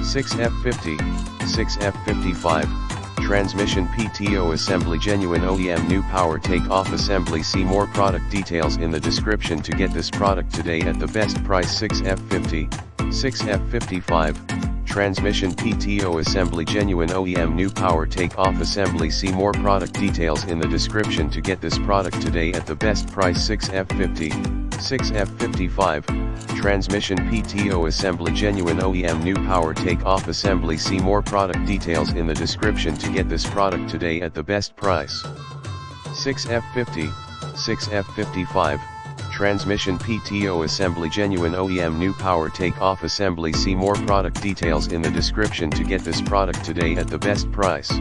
6F50 6F55 transmission PTO assembly, genuine OEM new power take-off assembly. See more product details in the description to get this product today at the best price. 6F50 6F55 transmission PTO assembly, genuine OEM new power take-off assembly. See more product details in the description to get this product today at the best price. 6F50 6F55 transmission PTO assembly, genuine OEM new power take-off assembly. See more product details in the description to get this product today at the best price. 6F50 6F55 transmission PTO assembly, genuine OEM new power take-off assembly. See more product details in the description to get this product today at the best price.